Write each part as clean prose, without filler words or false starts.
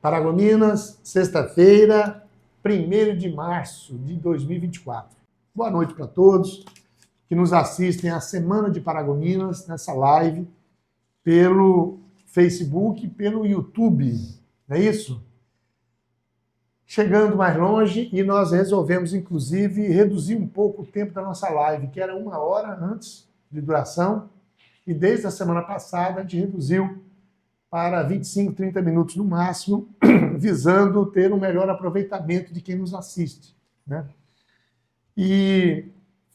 Paragominas, sexta-feira, 1º de março de 2024. Boa noite para todos que nos assistem à Semana de Paragominas, nessa live, pelo Facebook e pelo YouTube, não é isso? Chegando mais longe, e nós resolvemos, inclusive, reduzir um pouco o tempo da nossa live, que era 1 hora antes de duração, e desde a semana passada a gente reduziu para 25, 30 minutos no máximo, visando ter um melhor aproveitamento de quem nos assiste, né? E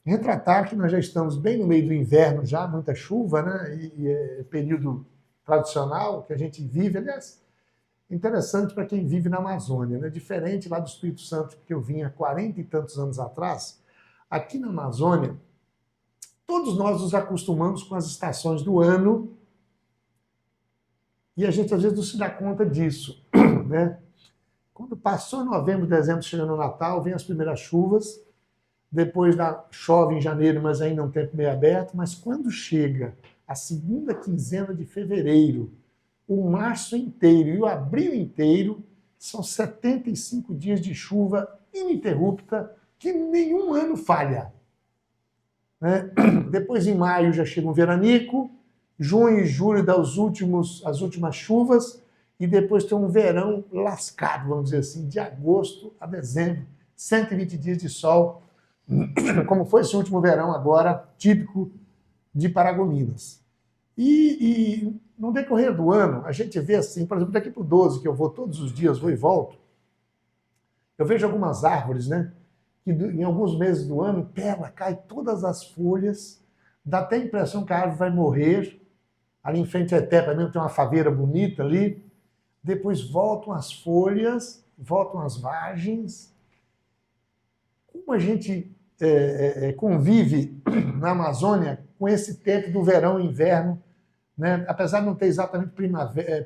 retratar que nós já estamos bem no meio do inverno, já muita chuva, né? E é período tradicional que a gente vive, aliás, interessante para quem vive na Amazônia, né? Diferente lá do Espírito Santo, que eu vim há 40 e tantos anos atrás, aqui na Amazônia, todos nós nos acostumamos com as estações do ano e a gente às vezes não se dá conta disso, né? Quando passou novembro, dezembro, chegando o Natal, vem as primeiras chuvas, depois chove em janeiro, mas ainda é um tempo meio aberto, mas quando chega a segunda quinzena de fevereiro, o março inteiro e o abril inteiro, são 75 dias de chuva ininterrupta, que nenhum ano falha, né? Depois, em maio, já chega um veranico, junho e julho dá as últimas chuvas, e depois tem um verão lascado, vamos dizer assim, de agosto a dezembro, 120 dias de sol, como foi esse último verão agora, típico de Paragominas. E no decorrer do ano, a gente vê assim, por exemplo, daqui para o 12, que eu vou todos os dias, vou e volto, eu vejo algumas árvores, né, que em alguns meses do ano, cai todas as folhas, dá até a impressão que a árvore vai morrer. Ali em frente à Etepa mesmo tem uma faveira bonita ali. Depois voltam as folhas, voltam as vagens. Como a gente convive na Amazônia com esse tempo do verão e inverno, né? Apesar de não ter exatamente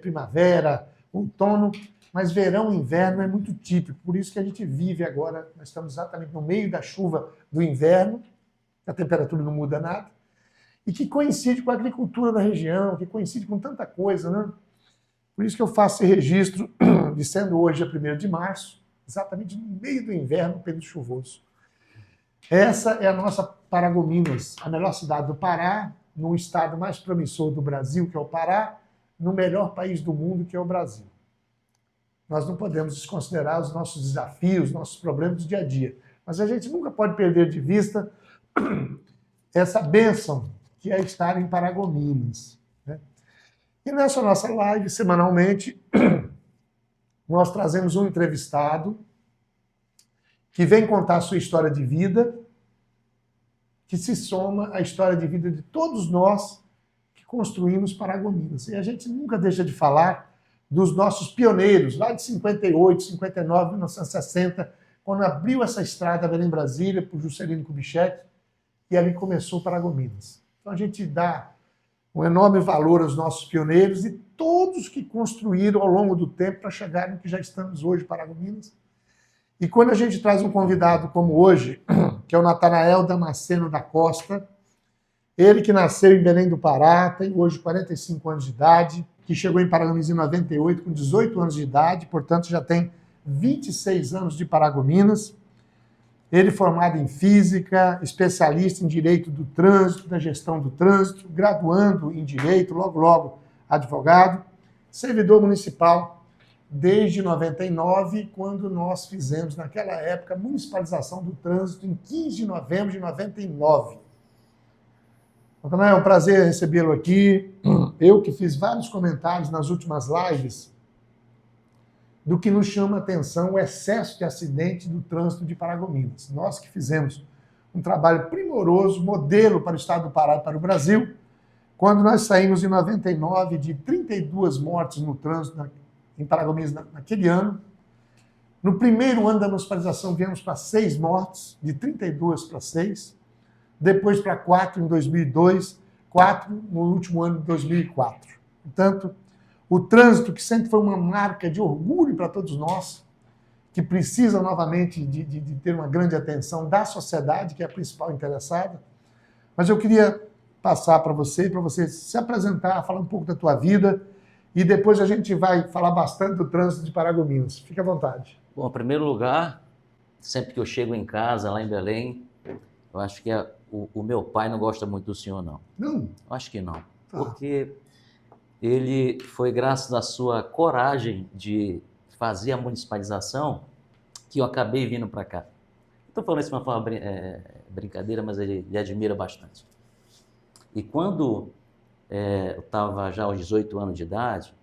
primavera, outono, mas verão e inverno é muito típico. Por isso que a gente vive agora, nós estamos exatamente no meio da chuva do inverno, a temperatura não muda nada, e que coincide com a agricultura da região, que coincide com tanta coisa, né? Por isso que eu faço esse registro de sendo hoje a 1º de março, exatamente no meio do inverno, período chuvoso. Essa é a nossa Paragominas, a melhor cidade do Pará, no estado mais promissor do Brasil, que é o Pará, no melhor país do mundo, que é o Brasil. Nós não podemos desconsiderar os nossos desafios, nossos problemas do dia a dia, mas a gente nunca pode perder de vista essa bênção que é estar em Paragominas, né? E nessa nossa live, semanalmente, nós trazemos um entrevistado que vem contar a sua história de vida, que se soma à história de vida de todos nós que construímos Paragominas. E a gente nunca deixa de falar dos nossos pioneiros, lá de 58, 59, 1960, quando abriu essa estrada Belém-Brasília por Juscelino Kubitschek, e ali começou Paragominas. Então a gente dá um enorme valor aos nossos pioneiros e todos que construíram ao longo do tempo para chegar no que já estamos hoje, Paragominas. E quando a gente traz um convidado como hoje, que é o Natanael Damasceno da Costa, ele que nasceu em Belém do Pará, tem hoje 45 anos de idade, que chegou em Paragominas em 98 com 18 anos de idade, portanto já tem 26 anos de Paragominas. Ele formado em Física, especialista em Direito do Trânsito, da Gestão do Trânsito, graduando em Direito, logo advogado, servidor municipal desde 99, quando nós fizemos, naquela época, a municipalização do trânsito em 15 de novembro de 99. Então, é um prazer recebê-lo aqui. Eu que fiz vários comentários nas últimas lives do que nos chama a atenção o excesso de acidente do trânsito de Paragominas. Nós que fizemos um trabalho primoroso, modelo para o estado do Pará e para o Brasil, quando nós saímos em 99 de 32 mortes no trânsito em Paragominas naquele ano. No primeiro ano da municipalização viemos para 6 mortes, de 32 para 6, depois para 4 em 2002, 4 no último ano de 2004. Portanto, o trânsito, que sempre foi uma marca de orgulho para todos nós, que precisa novamente de ter uma grande atenção da sociedade, que é a principal interessada. Mas eu queria passar para você se apresentar, falar um pouco da tua vida e depois a gente vai falar bastante do trânsito de Paragominas. Fique à vontade. Bom, em primeiro lugar, sempre que eu chego em casa, lá em Belém, eu acho que o meu pai não gosta muito do senhor, não. Não? Eu acho que não. Tá. Porque ele foi graças à sua coragem de fazer a municipalização que eu acabei vindo para cá. Estou falando isso de uma forma brincadeira, mas ele admira bastante. E quando eu estava já aos 18 anos de idade,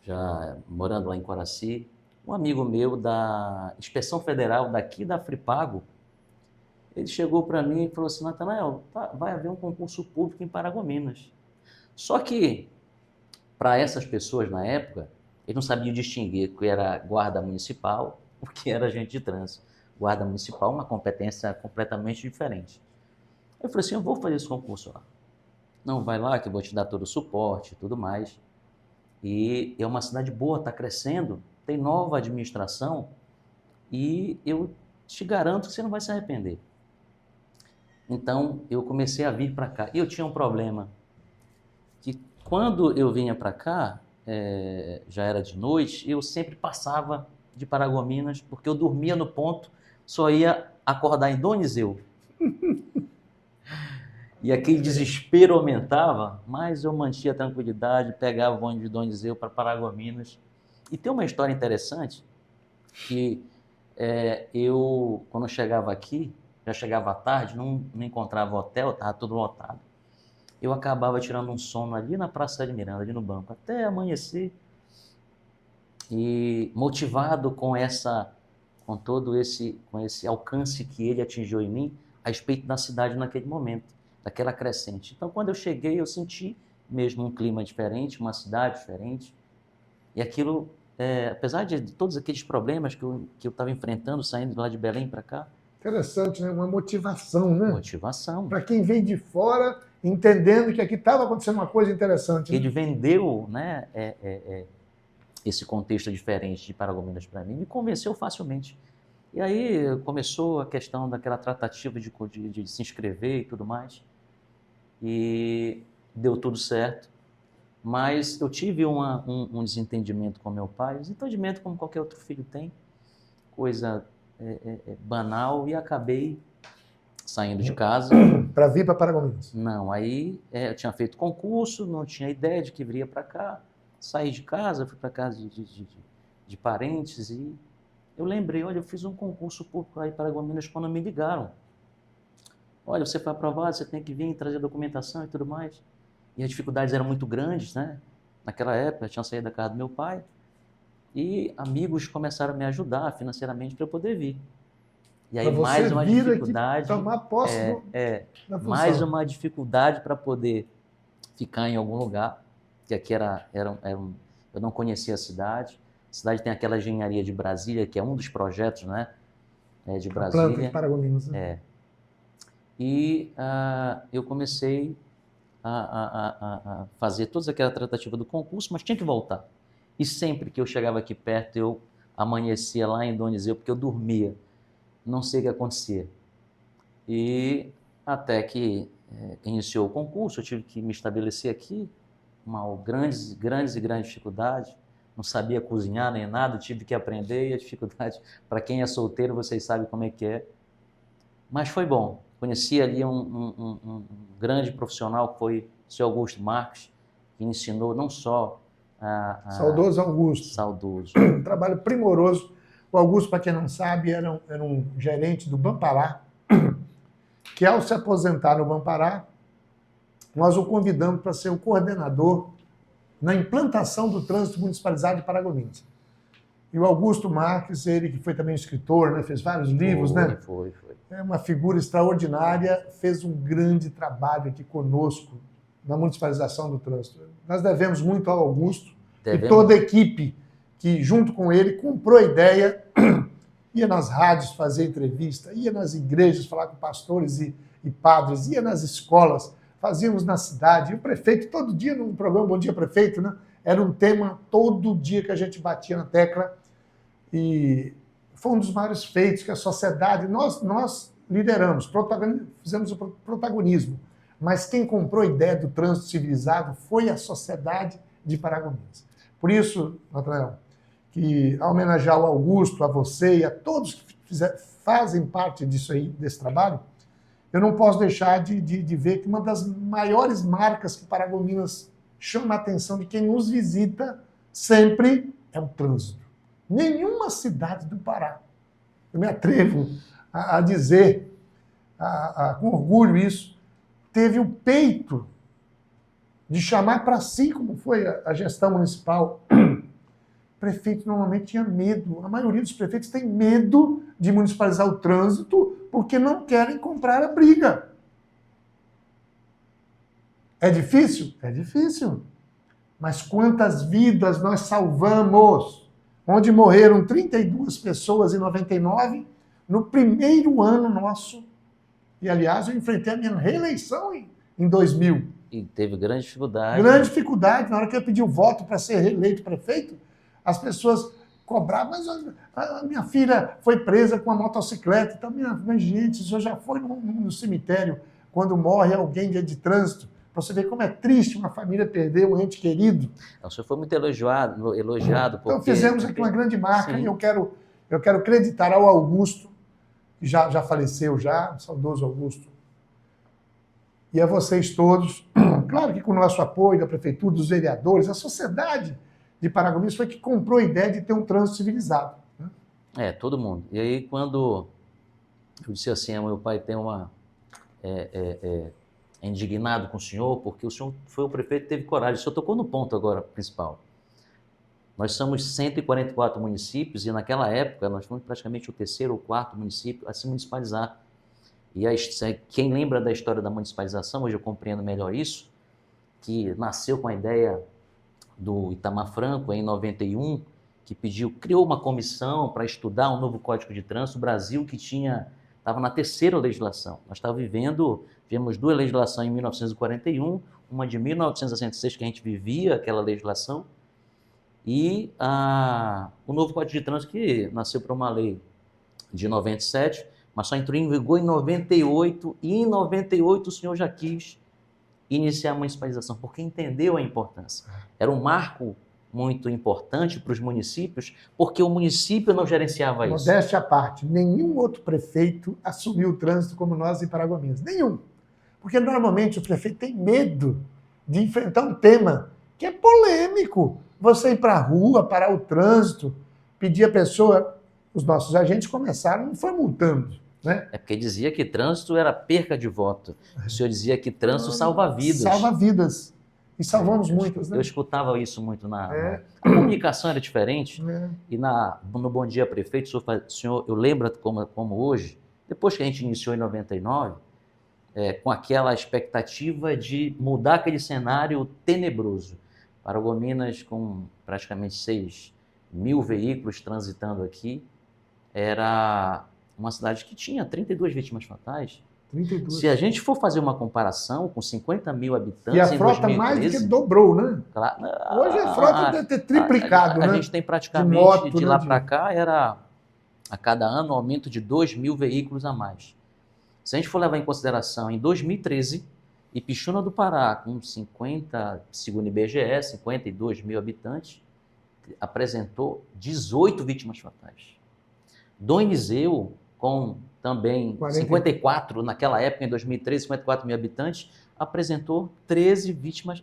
já morando lá em Coraci, um amigo meu da Inspeção Federal daqui da Fripago, ele chegou para mim e falou assim: Natanael, vai haver um concurso público em Paragominas. Só que, para essas pessoas na época, eles não sabiam distinguir o que era guarda municipal, o que era agente de trânsito. Guarda municipal é uma competência completamente diferente. Eu falei assim: eu vou fazer esse concurso lá. Não, vai lá que eu vou te dar todo o suporte e tudo mais. E é uma cidade boa, está crescendo, tem nova administração e eu te garanto que você não vai se arrepender. Então, eu comecei a vir para cá. E eu tinha um problema, que quando eu vinha para cá, já era de noite, eu sempre passava de Paragominas, porque eu dormia no ponto, só ia acordar em Dom Nizeu. E aquele desespero aumentava, mas eu mantinha a tranquilidade, pegava o ônibus de Dom Nizeu para Paragominas. E tem uma história interessante, que eu, quando eu chegava aqui, já chegava à tarde, não encontrava hotel, estava tudo lotado. Eu acabava tirando um sono ali na Praça de Miranda, ali no banco, até amanhecer. E motivado com todo esse alcance que ele atingiu em mim, a respeito da cidade naquele momento, daquela crescente. Então, quando eu cheguei, eu senti mesmo um clima diferente, uma cidade diferente. E aquilo, apesar de todos aqueles problemas que eu estava enfrentando, saindo lá de Belém para cá. Interessante, né? Uma motivação, né? Motivação. Para quem vem de fora, entendendo que aqui estava acontecendo uma coisa interessante. Né? Ele vendeu, né, esse contexto diferente de Paragominas para mim, me convenceu facilmente. E aí começou a questão daquela tratativa de se inscrever e tudo mais. E deu tudo certo. Mas eu tive um desentendimento com meu pai, desentendimento como qualquer outro filho tem, coisa banal, e acabei saindo de casa. Para vir para Paragominas? Não, aí eu tinha feito concurso, não tinha ideia de que viria para cá, saí de casa, fui para casa de parentes e eu lembrei, olha, eu fiz um concurso público aí para Paragominas quando me ligaram. Olha, você foi aprovado, você tem que vir trazer documentação e tudo mais. E as dificuldades eram muito grandes, né? Naquela época, eu tinha saído da casa do meu pai e amigos começaram a me ajudar financeiramente para eu poder vir. E aí mais uma dificuldade, tomar posse da função. Mais uma dificuldade para poder ficar em algum lugar, que aqui eu não conhecia a cidade. A cidade tem aquela engenharia de Brasília, que é um dos projetos, né, de Brasília. A planta de Paragominas. Né? E eu comecei a fazer toda aquela tratativa do concurso, mas tinha que voltar. E sempre que eu chegava aqui perto, eu amanhecia lá em Dom Nizeu, porque eu dormia. Não sei o que acontecia. E até que iniciou o concurso, eu tive que me estabelecer aqui, grandes dificuldades, não sabia cozinhar nem nada, tive que aprender, e a dificuldade, para quem é solteiro, vocês sabem como é que é. Mas foi bom. Conheci ali um grande profissional, que foi o Sr. Augusto Marques, que ensinou não só Saudoso Augusto. Saudoso. Um trabalho primoroso. O Augusto, para quem não sabe, era um gerente do Bampará, que ao se aposentar no Bampará, nós o convidamos para ser o coordenador na implantação do trânsito municipalizado de Paragominas. E o Augusto Marques, ele que foi também escritor, né, fez vários livros, né? Foi. É uma figura extraordinária, fez um grande trabalho aqui conosco na municipalização do trânsito. Nós devemos muito ao Augusto e toda a equipe que, junto com ele, comprou a ideia, ia nas rádios fazer entrevista, ia nas igrejas falar com pastores e padres, ia nas escolas, fazíamos na cidade. E o prefeito, todo dia, num programa Bom Dia Prefeito, né, era um tema todo dia que a gente batia na tecla. E foi um dos maiores feitos que a sociedade, nós lideramos, fizemos o protagonismo. Mas quem comprou a ideia do trânsito civilizado foi a sociedade de Paragominas. Por isso, Natanael, que ao homenagear o Augusto, a você e a todos que fazem parte disso aí, desse trabalho, eu não posso deixar de ver que uma das maiores marcas que Paragominas chama a atenção de quem nos visita sempre é o trânsito. Nenhuma cidade do Pará, eu me atrevo a dizer com orgulho isso, teve o peito de chamar para si, como foi a gestão municipal. O prefeito normalmente tinha medo, a maioria dos prefeitos tem medo de municipalizar o trânsito porque não querem comprar a briga. É difícil? É difícil. Mas quantas vidas nós salvamos? Onde morreram 32 pessoas em 99, no primeiro ano nosso. E, aliás, eu enfrentei a minha reeleição em 2000. E teve grande dificuldade. Grande dificuldade. Na hora que eu pedi o voto para ser reeleito prefeito, as pessoas cobravam, mas a minha filha foi presa com uma motocicleta. Então, minha gente, o senhor já foi no cemitério quando morre alguém de trânsito? Para você ver como é triste uma família perder um ente querido. O senhor foi muito elogiado porque... Então, fizemos aqui uma grande marca. Sim. E eu quero acreditar ao Augusto, que já faleceu, o saudoso Augusto, e a vocês todos, claro que com o nosso apoio da prefeitura, dos vereadores, a sociedade de Paragominas foi que comprou a ideia de ter um trânsito civilizado. Né? Todo mundo. E aí, quando eu disse assim, meu pai tem uma... é indignado com o senhor, porque o senhor foi o prefeito que teve coragem. O senhor tocou no ponto agora principal. Nós somos 144 municípios e naquela época nós fomos praticamente o terceiro ou quarto município a se municipalizar. E quem lembra da história da municipalização, hoje eu compreendo melhor isso, que nasceu com a ideia do Itamar Franco em 91, que criou uma comissão para estudar um novo Código de Trânsito. O Brasil que estava na terceira legislação. Nós tivemos duas legislações em 1941, uma de 1966 que a gente vivia aquela legislação, e o novo Código de Trânsito que nasceu por uma lei de 97, mas só entrou em vigor em 98, e em 98 o senhor já quis iniciar a municipalização, porque entendeu a importância. Era um marco muito importante para os municípios, porque o município não gerenciava isso. Modéstia à parte, nenhum outro prefeito assumiu o trânsito como nós em Paragominas. Nenhum. Porque normalmente o prefeito tem medo de enfrentar um tema que é polêmico. Você ir para a rua, parar o trânsito, pedir a pessoa... Os nossos agentes começaram, não foi multando. Né? É porque dizia que trânsito era perca de voto. O senhor dizia que trânsito salva vidas. Salva vidas. E salvamos muitas, né? Eu escutava isso muito a comunicação era diferente. E no Bom Dia Prefeito, o senhor, eu lembro como hoje, depois que a gente iniciou em 99, com aquela expectativa de mudar aquele cenário tenebroso. Paragominas com praticamente 6 mil veículos transitando aqui, era uma cidade que tinha 32 vítimas fatais. 32. Se a gente for fazer uma comparação com 50 mil habitantes e a frota em 2013, mais do que dobrou, né? Claro, hoje a frota deve ter triplicado, né? A gente tem praticamente, de lá para cá, era a cada ano um aumento de 2 mil veículos a mais. Se a gente for levar em consideração, em 2013, Ipixuna do Pará, com segundo o IBGE, 52 mil habitantes, apresentou 18 vítimas fatais. Dom Eliseu, com também 54, naquela época, em 2013, 54 mil habitantes, apresentou 13 vítimas,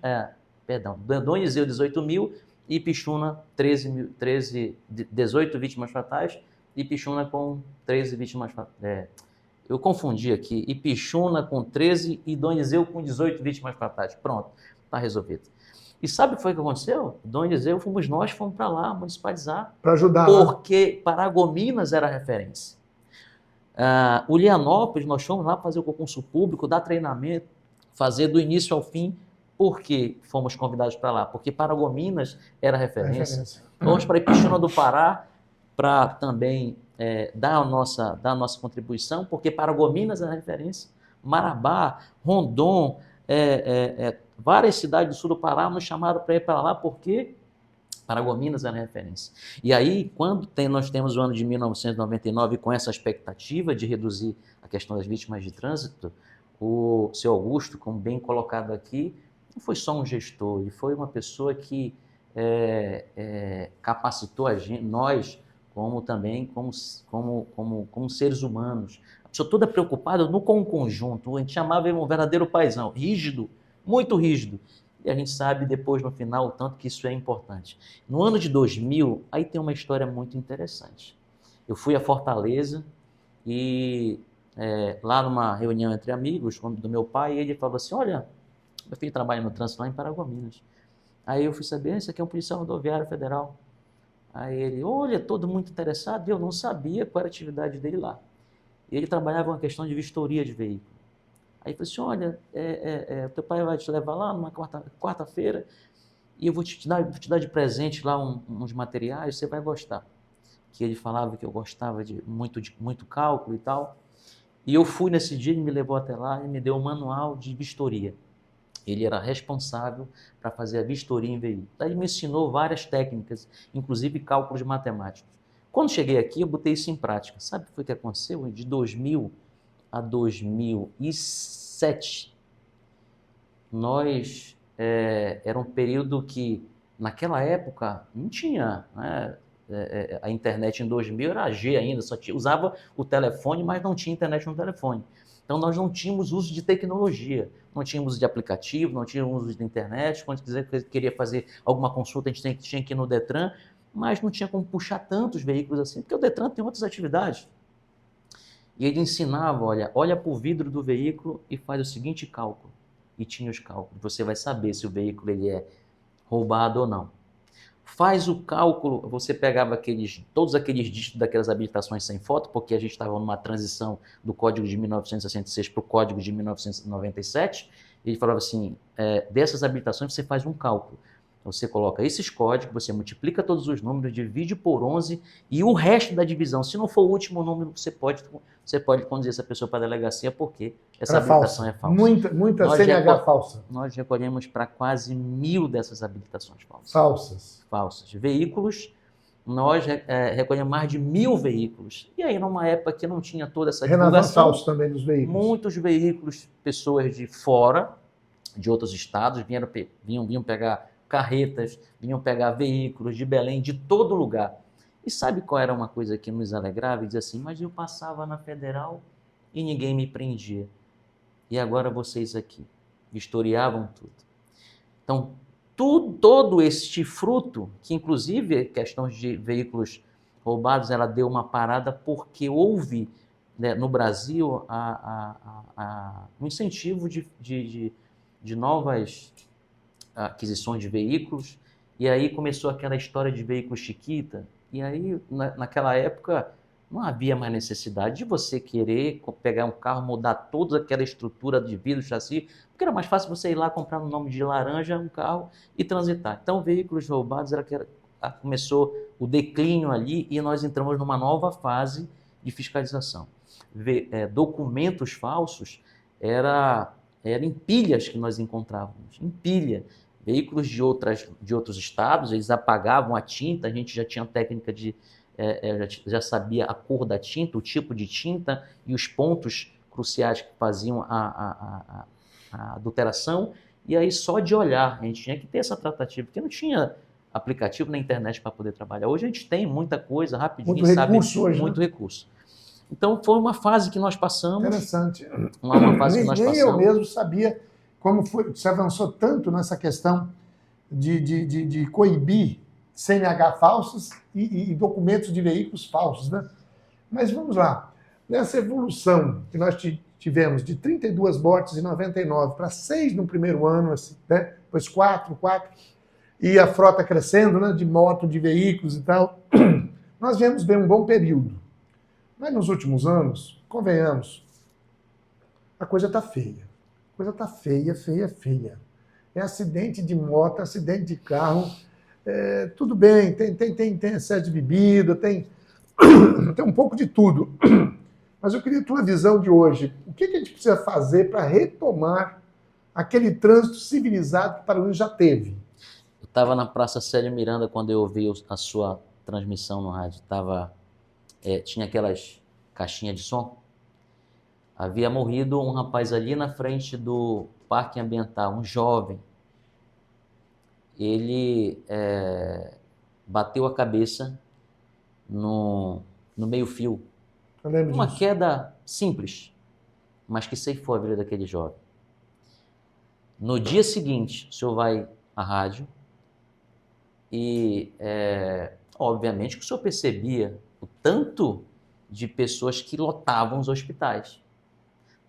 Dom Eliseu, 18 mil, e Ipixuna, 18 vítimas fatais, e Ipixuna com 13 vítimas fatais. Eu confundi aqui, Ipixuna com 13 e Dom Eliseu com 18 vítimas fatais. Pronto, está resolvido. E sabe o que foi que aconteceu? Dom Eliseu, fomos para lá municipalizar. Para ajudar. Porque Paragominas era a referência. Ulianópolis, nós fomos lá fazer o concurso público, dar treinamento, fazer do início ao fim. Por que fomos convidados para lá? Porque Paragominas era a referência. Vamos para Ipixuna do Pará para também dar a nossa contribuição, porque Paragominas era a referência. Marabá, Rondon, várias cidades do sul do Pará nos chamaram para ir para lá porque Paragominas era referência. E aí, quando nós temos o ano de 1999 com essa expectativa de reduzir a questão das vítimas de trânsito, o seu Augusto, como bem colocado aqui, não foi só um gestor, ele foi uma pessoa que capacitou a gente, nós, como também como seres humanos. A pessoa toda preocupada com o conjunto, a gente chamava ele um verdadeiro paizão, rígido, muito rígido. E a gente sabe depois, no final, o tanto que isso é importante. No ano de 2000, aí tem uma história muito interessante. Eu fui a Fortaleza e lá numa reunião entre amigos do meu pai, ele falou assim, olha, meu filho trabalha no trânsito lá em Paragominas. Aí eu fui saber, esse aqui é um policial rodoviário federal. Aí ele, olha, todo muito interessado, e eu não sabia qual era a atividade dele lá. E ele trabalhava uma questão de vistoria de veículo. Aí eu falei assim, olha, teu pai vai te levar lá numa quarta-feira e eu vou te dar de presente lá uns materiais, você vai gostar. Que ele falava que eu gostava de muito cálculo e tal. E eu fui nesse dia, ele me levou até lá e me deu um manual de vistoria. Ele era responsável para fazer a vistoria em veículo. Daí ele me ensinou várias técnicas, inclusive cálculos matemáticos. Quando cheguei aqui, eu botei isso em prática. Sabe o que foi que aconteceu? De 2000 a 2007, era um período que, naquela época, não tinha, né? A internet em 2000 era G ainda, usava o telefone, mas não tinha internet no telefone. Então nós não tínhamos uso de tecnologia, não tínhamos uso de aplicativo, não tínhamos uso de internet. Quando queria fazer alguma consulta, a gente tinha que ir no Detran, mas não tinha como puxar tantos veículos assim, porque o Detran tem outras atividades. E ele ensinava, olha para o vidro do veículo e faz o seguinte cálculo. E tinha os cálculos. Você vai saber se o veículo ele é roubado ou não. Faz o cálculo, você pegava todos aqueles dígitos daquelas habilitações sem foto, porque a gente estava numa transição do Código de 1966 para o Código de 1997, e ele falava assim, dessas habilitações você faz um cálculo. Você coloca esses códigos, você multiplica todos os números, divide por 11 e o resto da divisão. Se não for o último número, você pode conduzir essa pessoa para a delegacia porque essa habilitação é falsa. Muita CNH falsa. Nós recolhemos para quase 1000 dessas habilitações falsas. Falsas. Veículos, nós recolhemos mais de 1000 veículos. E aí, numa época que não tinha toda essa divulgação, falso também dos veículos. Muitos veículos, pessoas de fora, de outros estados, vinham pegar carretas, vinham pegar veículos de Belém, de todo lugar. E sabe qual era uma coisa que nos alegrava? E dizia assim, mas eu passava na Federal e ninguém me prendia. E agora vocês aqui vistoriavam tudo. Então, todo este fruto, que inclusive questões de veículos roubados, ela deu uma parada porque houve, né, no Brasil um incentivo de novas aquisições de veículos, e aí começou aquela história de veículo chiquita, e aí naquela época não havia mais necessidade de você querer pegar um carro, mudar toda aquela estrutura de vidro, chassi, porque era mais fácil você ir lá comprar no nome de laranja um carro e transitar. Então veículos roubados começou o declínio ali e nós entramos numa nova fase de fiscalização. Documentos falsos era em pilhas que nós encontrávamos, em pilha. Veículos de outros estados, eles apagavam a tinta, a gente já tinha técnica já sabia a cor da tinta, o tipo de tinta e os pontos cruciais que faziam a adulteração, e aí só de olhar, a gente tinha que ter essa tratativa, porque não tinha aplicativo na internet para poder trabalhar. Hoje a gente tem muita coisa, rapidinho, muito recurso hoje, muito recurso. Então foi uma fase que nós passamos. Interessante. Uma fase que nós passamos. Nem eu mesmo sabia como foi, se avançou tanto nessa questão de coibir CNH falsos e documentos de veículos falsos, né? Mas vamos lá. Nessa evolução que nós tivemos de 32 mortes em 99 para 6 no primeiro ano, assim, né? Depois 4, e a frota crescendo, né? De moto, de veículos e tal, nós viemos ver um bom período. Mas nos últimos anos, convenhamos, a coisa está feia. A coisa está feia. É acidente de moto, acidente de carro, tudo bem, tem excesso de bebida, tem um pouco de tudo. Mas eu queria a tua visão de hoje. O que a gente precisa fazer para retomar aquele trânsito civilizado que Paraná já teve? Eu estava na Praça Célio Miranda quando eu ouvi a sua transmissão no rádio. Tinha aquelas caixinhas de som. Havia morrido um rapaz ali na frente do parque ambiental, um jovem, ele bateu a cabeça no meio-fio. Eu lembro Uma disso. queda simples, mas que ceifou a vida daquele jovem. No dia seguinte, o senhor vai à rádio e, obviamente, que o senhor percebia o tanto de pessoas que lotavam os hospitais.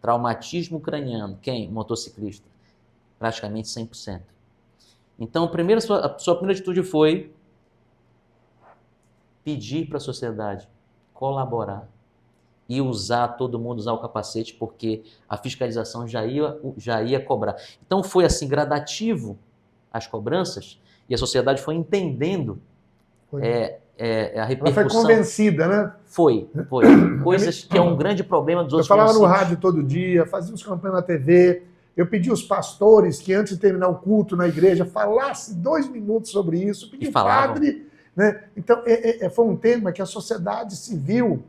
Traumatismo craniano, quem? Motociclista. Praticamente 100%. Então, a sua primeira atitude foi pedir para a sociedade colaborar e todo mundo usar o capacete, porque a fiscalização já ia cobrar. Então, foi assim, gradativo as cobranças, e a sociedade foi entendendo Foi. a Ela repercussão. foi convencida, né? Foi. Coisas que é um grande problema dos Eu outros falava no municípios. rádio todo dia, fazíamos campanha na TV. Eu pedi aos pastores que, antes de terminar o culto na igreja, falasse 2 minutos sobre isso. Eu pedi ao padre. Né? Então, foi um tema que a sociedade civil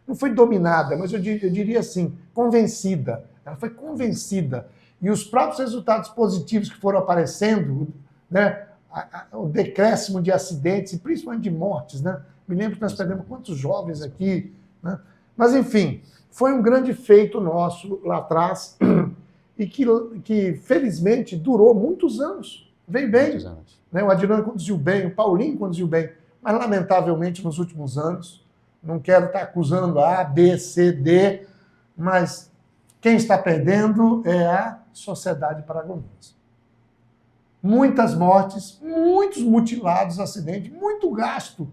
não foi dominada, mas eu diria assim, convencida. Ela foi convencida. E os próprios resultados positivos que foram aparecendo, né? O decréscimo de acidentes, e principalmente de mortes, né? Me lembro que nós perdemos quantos jovens aqui, né? Mas, enfim, foi um grande feito nosso lá atrás e que felizmente, durou muitos anos. Veio bem. Muitos anos. Né? O Adilano conduziu bem, o Paulinho conduziu bem, mas, lamentavelmente, nos últimos anos, não quero estar acusando A, B, C, D, mas quem está perdendo é a sociedade paragomense. Muitas mortes, muitos mutilados, acidentes, muito gasto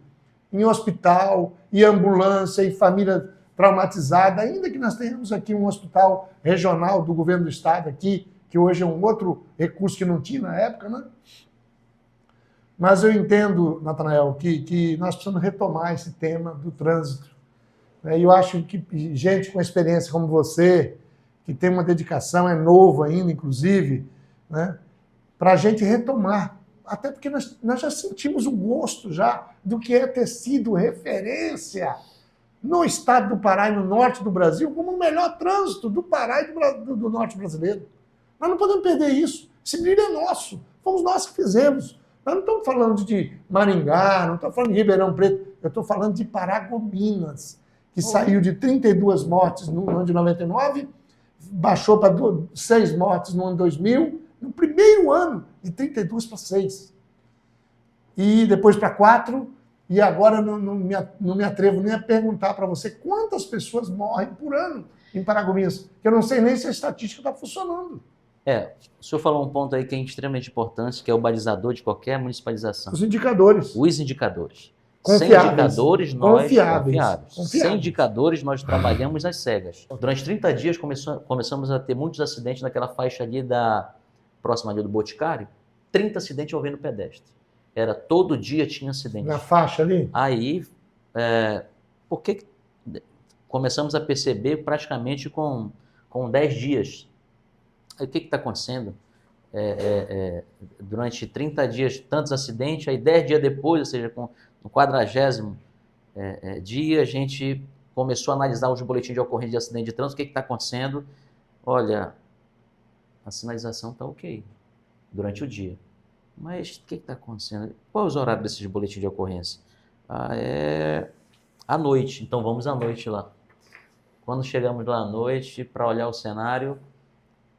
em hospital, e ambulância, e família traumatizada, ainda que nós tenhamos aqui um hospital regional do governo do estado aqui, que hoje é um outro recurso que não tinha na época, né? Mas eu entendo, Natanael, que nós precisamos retomar esse tema do trânsito. E eu acho que gente com experiência como você, que tem uma dedicação, é novo ainda, inclusive, né? Para a gente retomar. Até porque nós já sentimos o gosto já do que é ter sido referência no estado do Pará e no norte do Brasil como o melhor trânsito do Pará e do norte brasileiro. Nós não podemos perder isso. Esse brilho é nosso. Fomos nós que fizemos. Nós não estamos falando de Maringá, não estamos falando de Ribeirão Preto, eu estou falando de Paragominas, que saiu de 32 mortes no ano de 99, baixou para 6 mortes no ano 2000, no primeiro ano, de 32 para 6. E depois para 4, e agora não me atrevo nem a perguntar para você quantas pessoas morrem por ano em Paragominas, que eu não sei nem se a estatística está funcionando. O senhor falou um ponto aí que é extremamente importante, que é o balizador de qualquer municipalização. Os indicadores. Os indicadores. Confiáveis. Sem indicadores, nós... Confiáveis. Sem indicadores, nós trabalhamos às cegas. Durante 30 dias, começamos a ter muitos acidentes naquela faixa ali próxima ali do Boticário. 30 acidentes envolvendo pedestre. Todo dia tinha acidente. Na faixa ali? Aí, porque começamos a perceber praticamente com 10 dias. Aí, o que está acontecendo? Durante 30 dias, tantos acidentes, aí 10 dias depois, ou seja, no 40º dia, a gente começou a analisar os boletins de ocorrência de acidente de trânsito. O que está acontecendo? Olha, a sinalização está ok durante o dia. Mas o que está acontecendo? Qual é os horários desses boletins de ocorrência? É à noite, então vamos à noite lá. Quando chegamos lá à noite, para olhar o cenário,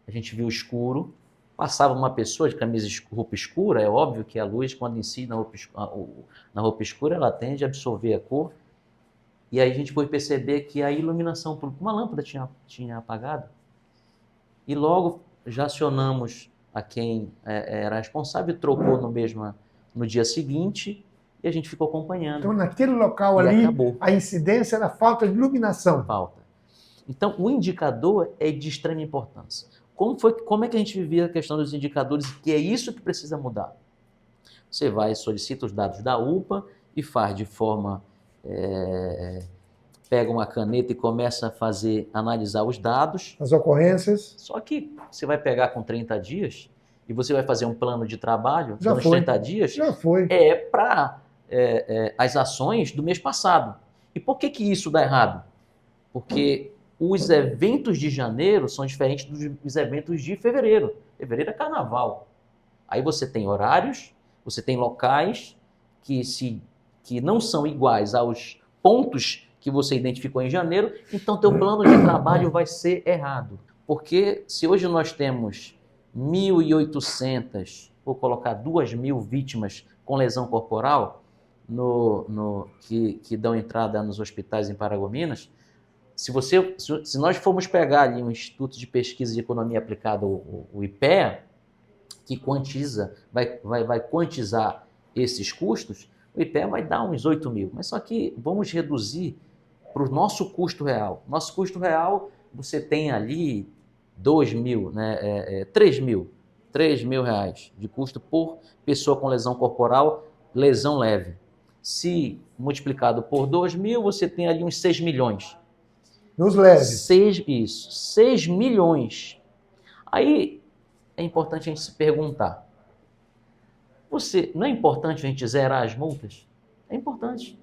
a gente viu escuro, passava uma pessoa de roupa escura, é óbvio que a luz, quando incide na roupa escura, ela tende a absorver a cor, e aí a gente foi perceber que a iluminação, uma lâmpada tinha apagado, e logo já acionamos a quem era responsável, trocou no dia seguinte, e a gente ficou acompanhando. Então, naquele local ali, acabou. A incidência era falta de iluminação. Falta. Então, o indicador é de extrema importância. Como é que a gente vivia a questão dos indicadores, que é isso que precisa mudar? Você vai, solicita os dados da UPA e faz de forma... pega uma caneta e começa a analisar os dados. As ocorrências. Só que você vai pegar com 30 dias e você vai fazer um plano de trabalho durante 30 dias. Já foi. Para as ações do mês passado. E por que isso dá errado? Porque os eventos de janeiro são diferentes dos eventos de fevereiro. Fevereiro é carnaval. Aí você tem horários, você tem locais que não são iguais aos pontos que você identificou em janeiro, então teu plano de trabalho vai ser errado. Porque se hoje nós temos 1.800, vou colocar 2.000 vítimas com lesão corporal que dão entrada nos hospitais em Paragominas, se nós formos pegar ali um Instituto de Pesquisa de Economia Aplicada, o IPEA, que vai quantizar esses custos, o IPEA vai dar uns 8.000. Mas só que vamos reduzir para o nosso custo real. Nosso custo real, você tem ali 2.000, né, 3.000 reais de custo por pessoa com lesão corporal, lesão leve. Se multiplicado por 2.000, você tem ali uns 6 milhões. Nos leves. 6 milhões. Aí é importante a gente se perguntar, não é importante a gente zerar as multas? É importante.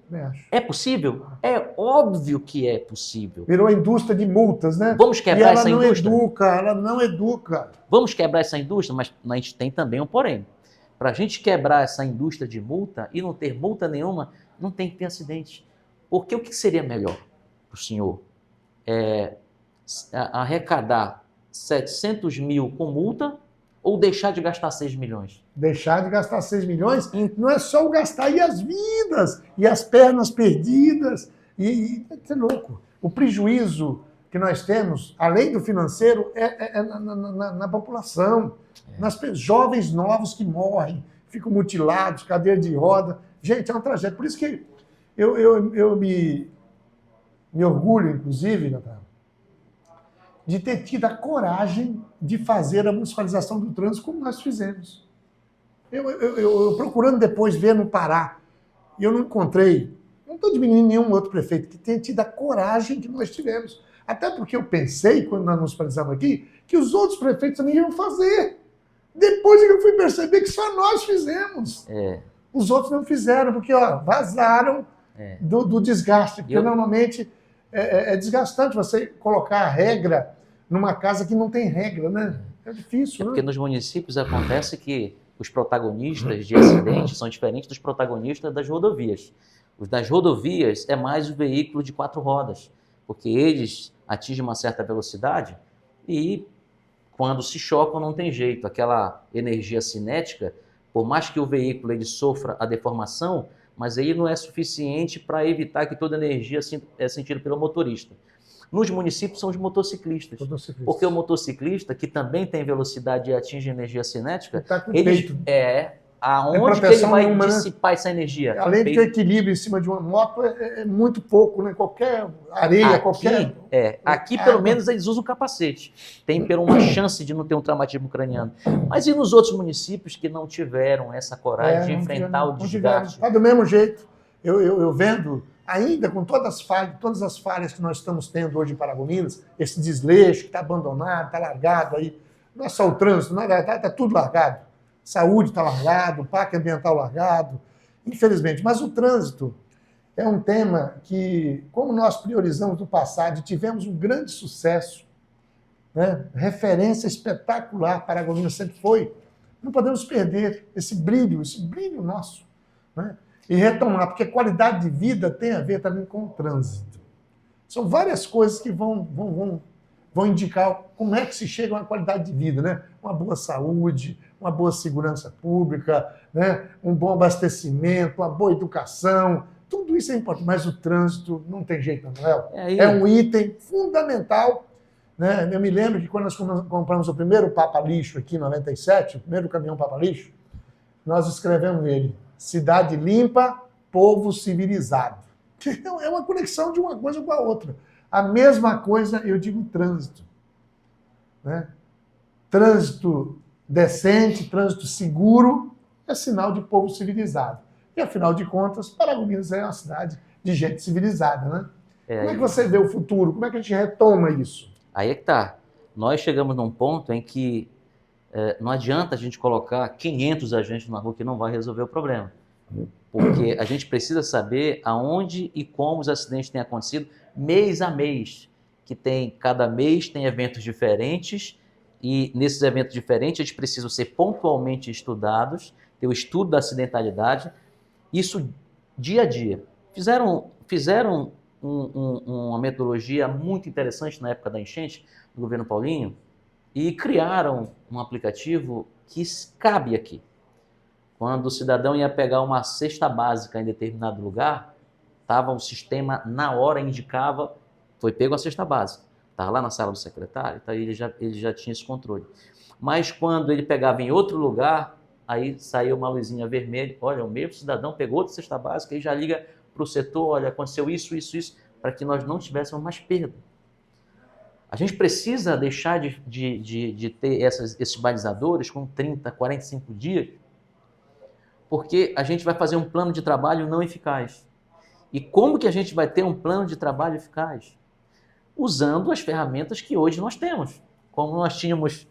É possível? É óbvio que é possível. Virou a indústria de multas, né? Vamos quebrar essa indústria? Ela não educa. Vamos quebrar essa indústria, mas a gente tem também um porém. Para a gente quebrar essa indústria de multa e não ter multa nenhuma, não tem que ter acidente. Porque o que seria melhor para o senhor? Arrecadar 700 mil com multa ou deixar de gastar 6 milhões? Deixar de gastar 6 milhões não é só o gastar, e as vidas, e as pernas perdidas, é louco. O prejuízo que nós temos, além do financeiro, é na população, nas jovens novos que morrem, ficam mutilados, cadeira de roda. Gente, é uma tragédia. Por isso que eu me orgulho, inclusive, Natália, de ter tido a coragem de fazer a municipalização do trânsito como nós fizemos. Eu procurando depois ver no Pará, e eu não encontrei, não estou diminuindo nenhum outro prefeito que tenha tido a coragem que nós tivemos. Até porque eu pensei, quando nós municipalizamos aqui, que os outros prefeitos também iam fazer. Depois é que eu fui perceber que só nós fizemos. Os outros não fizeram, porque vazaram do desgaste. Porque normalmente é desgastante você colocar a regra numa casa que não tem regra, né? É difícil, né? Porque nos municípios acontece que os protagonistas de acidentes são diferentes dos protagonistas das rodovias. Os das rodovias é mais o veículo de 4 rodas, porque eles atingem uma certa velocidade e quando se chocam não tem jeito. Aquela energia cinética, por mais que o veículo ele sofra a deformação, mas aí não é suficiente para evitar que toda a energia é sentida pelo motorista. Nos municípios são os motociclistas. Porque o motociclista, que também tem velocidade e atinge energia cinética, aonde que ele vai dissipar essa energia? Além de que o equilíbrio em cima de uma moto é muito pouco, né? Qualquer areia, Aqui pelo menos eles usam capacete. Tem uma chance de não ter um traumatismo craniano. Mas e nos outros municípios que não tiveram essa coragem de enfrentar o desgaste? Está do mesmo jeito. Eu vendo, ainda com todas as falhas que nós estamos tendo hoje em Paragominas, esse desleixo que está abandonado, está largado aí. Não é só o trânsito, está tudo largado. Saúde está largado, parque ambiental largado, infelizmente. Mas o trânsito é um tema que, como nós priorizamos no passado e tivemos um grande sucesso, né? Referência espetacular, Paragominas sempre foi, não podemos perder esse brilho nosso, né? E retomar, porque qualidade de vida tem a ver também com o trânsito. São várias coisas que vão indicar como é que se chega a uma qualidade de vida, né? Uma boa saúde, uma boa segurança pública, né? Um bom abastecimento, uma boa educação, tudo isso é importante, mas o trânsito não tem jeito, Manuel. É um item fundamental, né? Eu me lembro que quando nós compramos o primeiro Papa-Lixo aqui em 97, o primeiro caminhão Papa-Lixo, nós escrevemos nele: cidade limpa, povo civilizado. É uma conexão de uma coisa com a outra. A mesma coisa eu digo trânsito, né? Trânsito decente, trânsito seguro é sinal de povo civilizado. E, afinal de contas, Paragominas é uma cidade de gente civilizada, né? Como é que você vê o futuro? Como é que a gente retoma isso? Aí é que tá. Nós chegamos num ponto em que não adianta a gente colocar 500 agentes na rua que não vai resolver o problema. Porque a gente precisa saber aonde e como os acidentes têm acontecido mês a mês. Cada mês tem eventos diferentes e nesses eventos diferentes eles precisam ser pontualmente estudados, ter o estudo da acidentalidade, isso dia a dia. Fizeram uma metodologia muito interessante na época da enchente, do governo Paulinho, e criaram um aplicativo que cabe aqui. Quando o cidadão ia pegar uma cesta básica em determinado lugar, estava o sistema na hora, indicava, foi pego a cesta básica. Estava lá na sala do secretário, então ele já tinha esse controle. Mas quando ele pegava em outro lugar, aí saiu uma luzinha vermelha, olha, o mesmo cidadão pegou outra cesta básica e já liga para o setor, olha, aconteceu isso, para que nós não tivéssemos mais perda. A gente precisa deixar de ter esses balizadores com 30, 45 dias, porque a gente vai fazer um plano de trabalho não eficaz. E como que a gente vai ter um plano de trabalho eficaz? Usando as ferramentas que hoje nós temos. Como nós tínhamos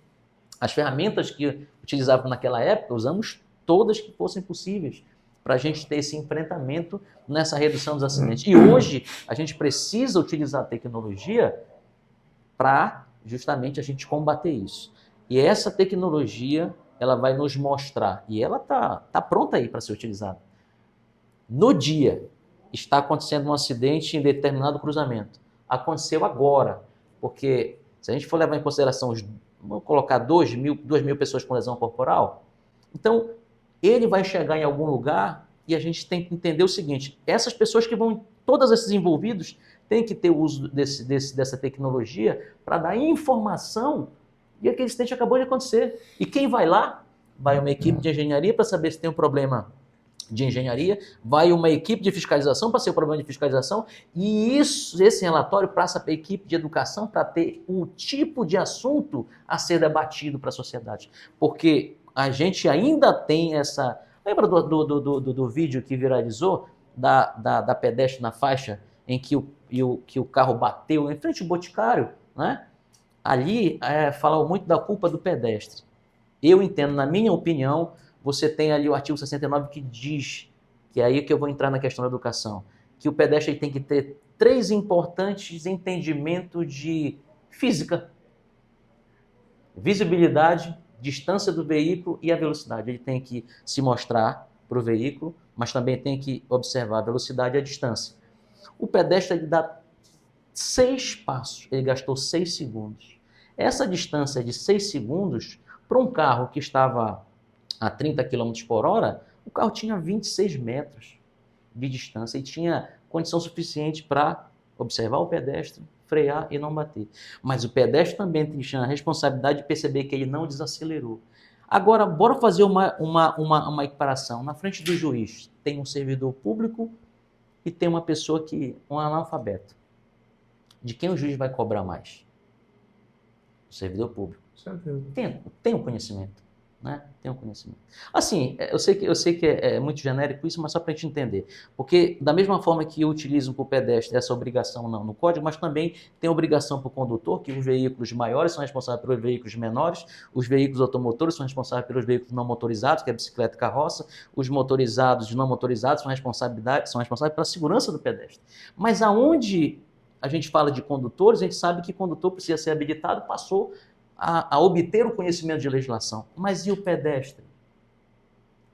as ferramentas que utilizávamos naquela época, usamos todas que fossem possíveis para a gente ter esse enfrentamento nessa redução dos acidentes. E hoje a gente precisa utilizar a tecnologia para justamente a gente combater isso. E essa tecnologia, ela vai nos mostrar, e ela tá pronta aí para ser utilizada. No dia, está acontecendo um acidente em determinado cruzamento. Aconteceu agora, porque se a gente for levar em consideração, vamos colocar 2 mil pessoas com lesão corporal, então ele vai chegar em algum lugar e a gente tem que entender o seguinte, essas pessoas que vão, todos esses envolvidos, têm que ter o uso dessa tecnologia para dar informação de que aquele acidente acabou de acontecer. E quem vai lá? Vai uma equipe de engenharia para saber se tem um problema de engenharia, vai uma equipe de fiscalização para ser o problema de fiscalização, e esse relatório passa para a equipe de educação para ter o tipo de assunto a ser debatido para a sociedade. Porque a gente ainda tem essa... Lembra do vídeo que viralizou da pedestre na faixa em que o carro bateu em frente ao Boticário, né? Ali fala muito da culpa do pedestre. Eu entendo, na minha opinião, você tem ali o artigo 69 que diz, que é aí que eu vou entrar na questão da educação, que o pedestre tem que ter 3 importantes entendimentos de física: visibilidade, distância do veículo e a velocidade. Ele tem que se mostrar para o veículo, mas também tem que observar a velocidade e a distância. O pedestre ele dá 6 passos, ele gastou 6 segundos. Essa distância de 6 segundos, para um carro que estava a 30 km por hora, o carro tinha 26 metros de distância e tinha condição suficiente para observar o pedestre, frear e não bater. Mas o pedestre também tinha a responsabilidade de perceber que ele não desacelerou. Agora, bora fazer uma equiparação. Na frente do juiz tem um servidor público e tem uma pessoa um analfabeto. De quem o juiz vai cobrar mais? O servidor público. Certeza. Tem um conhecimento. Né? Tem um conhecimento. Assim, eu sei que é muito genérico isso, mas só para a gente entender. Porque da mesma forma que eu utilizo para o pedestre essa obrigação no código, mas também tem obrigação para o condutor, que os veículos maiores são responsáveis pelos veículos menores, os veículos automotores são responsáveis pelos veículos não motorizados, que é a bicicleta e carroça, os motorizados e não motorizados são responsáveis pela segurança do pedestre. Mas aonde a gente fala de condutores, a gente sabe que condutor precisa ser habilitado, passou a obter o conhecimento de legislação. Mas e o pedestre?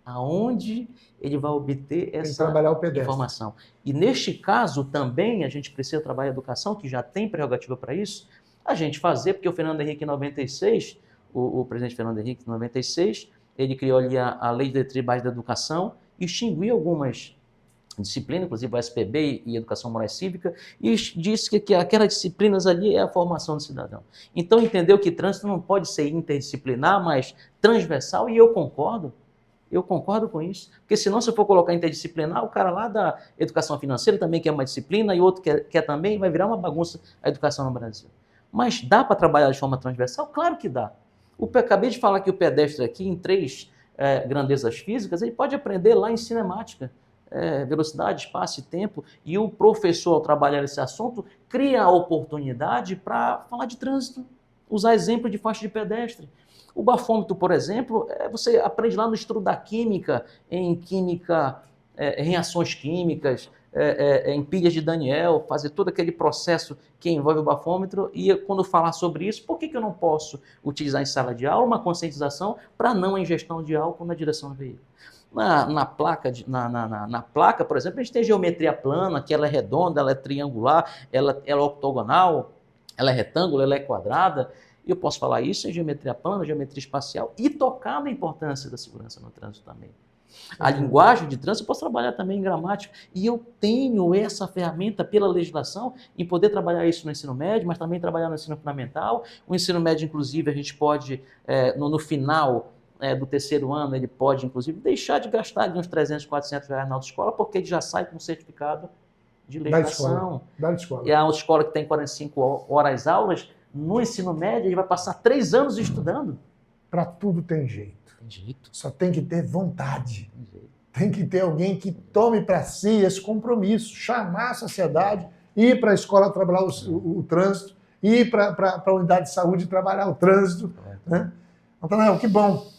Aonde ele vai obter essa informação? E neste caso também a gente precisa trabalhar a educação, que já tem prerrogativa para isso, a gente fazer, porque o Fernando Henrique em 96, o presidente Fernando Henrique em 96, ele criou ali a Lei de Diretrizes Básicas da Educação e extinguiu algumas disciplina, inclusive o SPB e Educação Moral e Cívica, e disse que aquelas disciplinas ali é a formação do cidadão. Então entendeu que trânsito não pode ser interdisciplinar, mas transversal, e eu concordo com isso, porque senão se eu for colocar interdisciplinar, o cara lá da educação financeira também quer uma disciplina, e outro quer também, vai virar uma bagunça a educação no Brasil. Mas dá para trabalhar de forma transversal? Claro que dá. Acabei de falar que o pedestre aqui, em 3 grandezas físicas, ele pode aprender lá em cinemática, velocidade, espaço e tempo, e o professor, ao trabalhar esse assunto, cria a oportunidade para falar de trânsito, usar exemplo de faixa de pedestre. O bafômetro, por exemplo, você aprende lá no estudo da química, em química, reações químicas, em pilhas de Daniel, fazer todo aquele processo que envolve o bafômetro, e quando falar sobre isso, por que eu não posso utilizar em sala de aula uma conscientização para não ingestão de álcool na direção do veículo? Na placa, por exemplo, a gente tem geometria plana, que ela é redonda, ela é triangular, ela é octogonal, ela é retângulo, ela é quadrada. E eu posso falar isso em geometria plana, geometria espacial, e tocar na importância da segurança no trânsito também. A linguagem de trânsito eu posso trabalhar também em gramática, e eu tenho essa ferramenta pela legislação em poder trabalhar isso no ensino médio, mas também trabalhar no ensino fundamental. O ensino médio, inclusive, a gente pode, no final do terceiro ano, ele pode, inclusive, deixar de gastar ali uns 300, 400 reais na autoescola, porque ele já sai com um certificado de legislação. Da escola. E a autoescola que tem 45 horas aulas, no ensino médio, ele vai passar 3 anos estudando. Para tudo tem jeito. Tem jeito. Só tem que ter vontade. Tem jeito. Tem que ter alguém que tome para si esse compromisso, chamar a sociedade, ir para a escola trabalhar o trânsito, ir para a unidade de saúde trabalhar o trânsito. Né? Então, que bom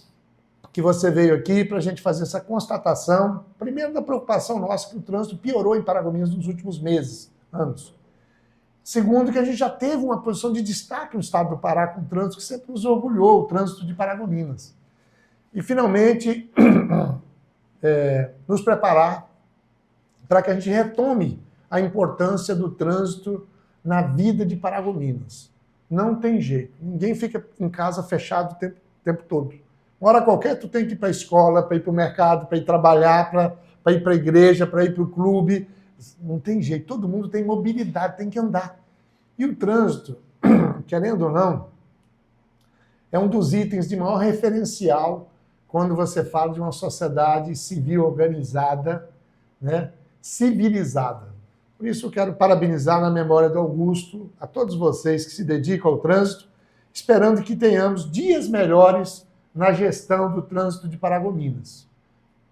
que você veio aqui para a gente fazer essa constatação, primeiro da preocupação nossa que o trânsito piorou em Paragominas nos últimos meses, anos. Segundo, que a gente já teve uma posição de destaque no estado do Pará com o trânsito, que sempre nos orgulhou, o trânsito de Paragominas. E, finalmente, nos preparar para que a gente retome a importância do trânsito na vida de Paragominas. Não tem jeito. Ninguém fica em casa fechado o tempo todo. Uma hora qualquer, tu tem que ir para a escola, para ir para o mercado, para ir trabalhar, para ir para a igreja, para ir para o clube. Não tem jeito, todo mundo tem mobilidade, tem que andar. E o trânsito, querendo ou não, é um dos itens de maior referencial quando você fala de uma sociedade civil organizada, né, civilizada. Por isso eu quero parabenizar na memória do Augusto, a todos vocês que se dedicam ao trânsito, esperando que tenhamos dias melhores na gestão do trânsito de Paragominas.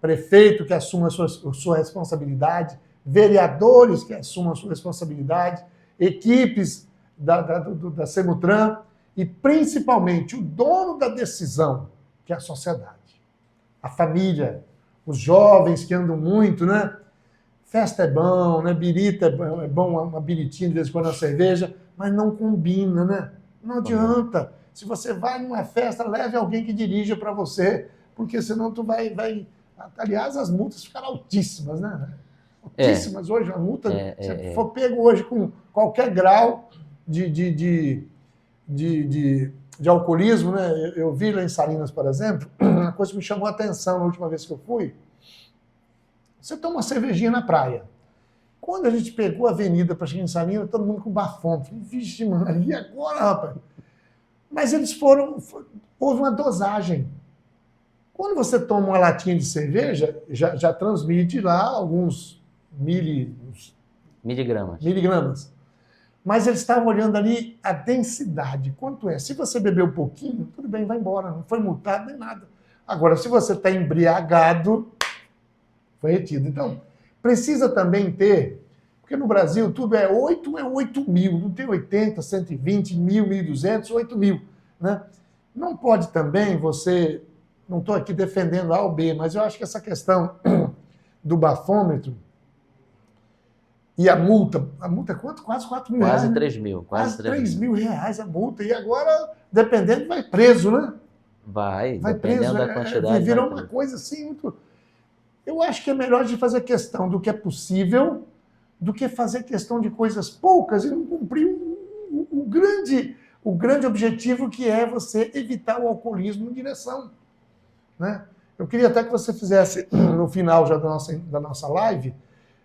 Prefeito que assuma a sua responsabilidade, vereadores que assumam a sua responsabilidade, equipes da Semutran e, principalmente, o dono da decisão, que é a sociedade. A família, os jovens que andam muito, né? Festa é bom, né? Birita é bom, uma biritinha de vez em quando na cerveja, mas não combina, né? Não adianta. Se você vai numa festa, leve alguém que dirija para você, porque senão tu vai... Aliás, as multas ficaram altíssimas, né? Altíssimas hoje, a multa, se for pego hoje com qualquer grau de alcoolismo, né? Eu vi lá em Salinas, por exemplo, uma coisa que me chamou a atenção na última vez que eu fui. Você toma uma cervejinha na praia. Quando a gente pegou a avenida para chegar em Salinas, todo mundo com bafão. Falei, vixe, mano, e agora, rapaz? Mas eles houve uma dosagem. Quando você toma uma latinha de cerveja, já transmite lá alguns miligramas. Mas eles estavam olhando ali a densidade. Quanto é? Se você beber um pouquinho, tudo bem, vai embora. Não foi multado nem nada. Agora, se você está embriagado, foi retido. Então, precisa também ter, porque no Brasil tudo é 8 mil. Não tem 80, 120, 1.000, 1.200, 8 mil. Né? Não pode também você... Não estou aqui defendendo A ou B, mas eu acho que essa questão do bafômetro e a multa é quanto? Quase 4 mil reais. Quase 3 mil. Quase 3 mil reais a multa. E agora, dependendo, vai preso, né? Vai preso. Dependendo da quantidade. Virou uma coisa assim muito... Eu acho que é melhor de fazer questão do que é possível do que fazer questão de coisas poucas e não cumprir o grande objetivo, que é você evitar o alcoolismo em direção. Né? Eu queria até que você fizesse, no final já da nossa live,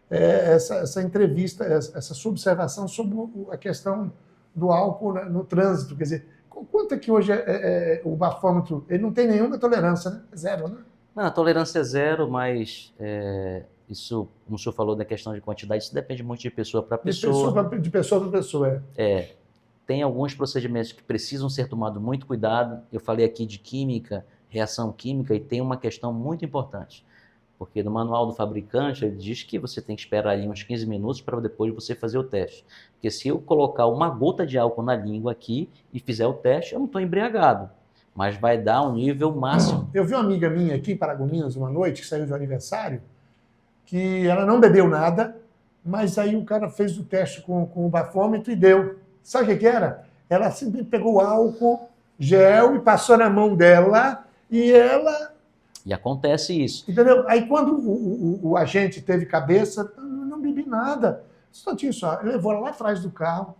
essa entrevista, essa subservação sobre a questão do álcool no trânsito. Quer dizer, quanto é que hoje o bafômetro? Ele não tem nenhuma tolerância, né? Zero, né? Não, a tolerância é zero, mas isso, como o senhor falou da questão de quantidade, isso depende muito de pessoa para pessoa. De pessoa para pessoa, Tem alguns procedimentos que precisam ser tomados muito cuidado. Eu falei aqui de química, reação química, e tem uma questão muito importante. Porque no manual do fabricante, ele diz que você tem que esperar ali uns 15 minutos para depois você fazer o teste. Porque se eu colocar uma gota de álcool na língua aqui e fizer o teste, eu não estou embriagado, mas vai dar um nível máximo. Eu vi uma amiga minha aqui em Paragominas uma noite, que saiu de um aniversário, que ela não bebeu nada, Mas aí o cara fez o teste com o bafômetro e deu. Sabe o que que era? Ela simplesmente pegou álcool, gel e passou na mão dela e ela... E acontece isso. Entendeu? Aí quando o agente teve cabeça, não bebi nada. Só tinha só. Levou ela lá atrás do carro,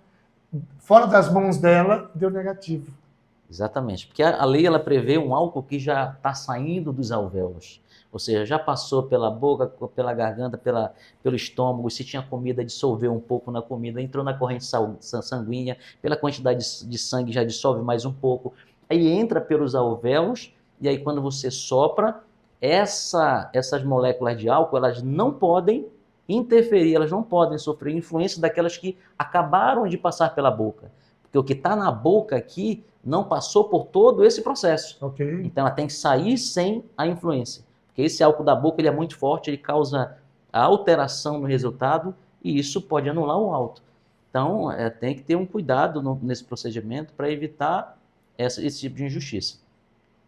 fora das mãos dela, deu negativo. Exatamente, porque a lei ela prevê um álcool que já está saindo dos alvéolos, ou seja, já passou pela boca, pela garganta, pelo estômago, se tinha comida, dissolveu um pouco na comida, entrou na corrente sanguínea, pela quantidade de sangue já dissolve mais um pouco, aí entra pelos alvéolos, e aí quando você sopra, essas moléculas de álcool, elas não podem interferir, elas não podem sofrer influência daquelas que acabaram de passar pela boca, porque o que está na boca aqui não passou por todo esse processo. Okay. Então ela tem que sair sem a influência. Porque esse álcool da boca ele é muito forte, ele causa a alteração no resultado e isso pode anular o auto. Então tem que ter um cuidado nesse procedimento para evitar esse tipo de injustiça.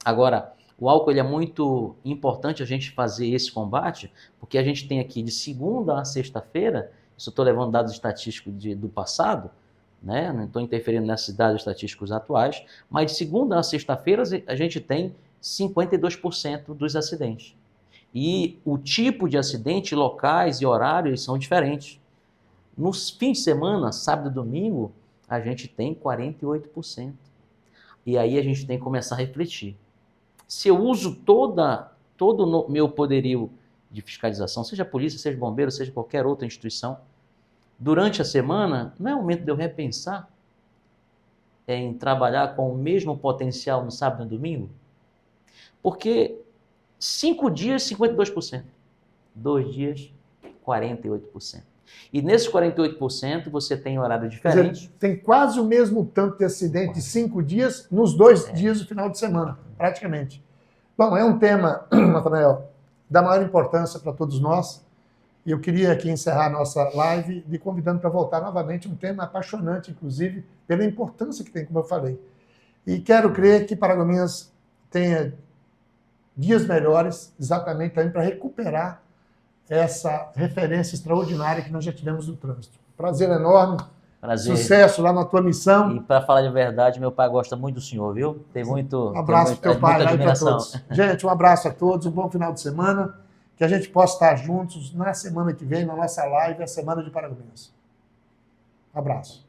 Agora, o álcool ele é muito importante a gente fazer esse combate, porque a gente tem aqui de segunda a sexta-feira, isso eu estou levando dados estatísticos do passado, né? Não estou interferindo nesses dados estatísticos atuais, mas de segunda a sexta-feira a gente tem 52% dos acidentes. E o tipo de acidente, locais e horários são diferentes. Nos fins de semana, sábado e domingo, a gente tem 48%. E aí a gente tem que começar a refletir. Se eu uso todo o meu poderio de fiscalização, seja polícia, seja bombeiro, seja qualquer outra instituição, durante a semana, não é o momento de eu repensar em trabalhar com o mesmo potencial no sábado e no domingo? Porque 5 dias, 52%. 2 dias, 48%. E nesses 48% você tem horário diferente. Quer dizer, tem quase o mesmo tanto de acidente de 5 dias nos 2 dias do final de semana, praticamente. Bom, é um tema, Natanael, da maior importância para todos nós. E eu queria aqui encerrar a nossa live lhe convidando para voltar novamente, um tema apaixonante, inclusive, pela importância que tem, como eu falei. E quero crer que Paragominas tenha dias melhores, exatamente também para recuperar essa referência extraordinária que nós já tivemos no trânsito. Prazer enorme. Prazer. Sucesso lá na tua missão. E para falar de verdade, meu pai gosta muito do senhor, viu? Tem muito. Um abraço para o teu pai lá e para todos. Gente, um abraço a todos, um bom final de semana. Que a gente possa estar juntos na semana que vem, na nossa live, a Semana de Paragominas. Abraço.